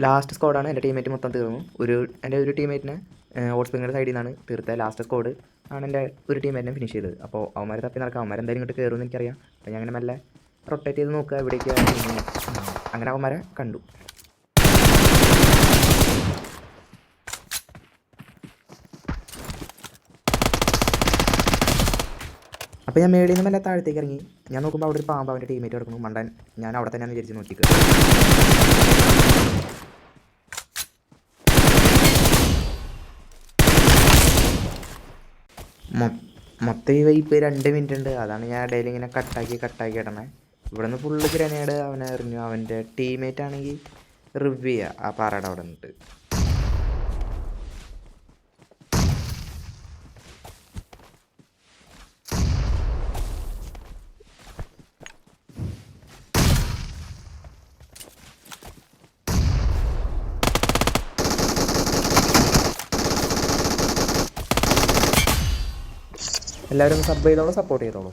Last സ്ക്വാഡാണ്. എൻ്റെ teammate മൊത്തം തീർന്നു. എൻ്റെ ഒരു ടീമേറ്റിനെ ഹോട്ട് സ്പ്രിങ്ങിൻ്റെ സൈഡിൽ നിന്നാണ് തീർത്തത്. ലാസ്റ്റ് സ്ക്വാഡ് ആണ് എൻ്റെ ഒരു ടീമേറ്റിനെ ഫിനിഷ് ചെയ്തത്. അപ്പോൾ അവന്മാർ തപ്പി നടക്കാം. അവന്മാരെന്തായാലും ഇങ്ങോട്ട് കയറുമെന്ന് എനിക്കറിയാം. അപ്പോൾ ഞാൻ അങ്ങനെ മെല്ലെ റൊട്ടേറ്റ് ചെയ്ത് നോക്കുക എവിടേക്ക്. അങ്ങനെ അവന്മാരെ കണ്ടു. അപ്പോൾ ഞാൻ മേളിൽ നിന്ന് മെല്ലെ താഴത്തേക്ക് ഇറങ്ങി. ഞാൻ നോക്കുമ്പോൾ അവിടെ ഒരു പാമ്പ് അവൻ്റെ ടീമേറ്റ് കിടക്കുന്നു. മണ്ടൻ ഞാൻ അവിടെ തന്നെ വിചാരിച്ച് നോക്കിക്കുക. മൊത്തം ഈ വൈപ്പ് 2 മിനിറ്റ് ഉണ്ട്. അതാണ് ഞാൻ ഇടയിൽ ഇങ്ങനെ കട്ടാക്കി ഇടണേ. ഇവിടെ നിന്ന് ഫുള്ള് ഗ്രനേഡ് അവനെ എറിഞ്ഞു. അവൻ്റെ ടീമേറ്റ് ആണെങ്കിൽ റിവ്യൂ ചെയ്യുക ആ പാറയുടെ അവിടെ നിന്നിട്ട്. എല്ലാവരും സബ് ചെയ്തോളൂ, സപ്പോർട്ട് ചെയ്തോളൂ.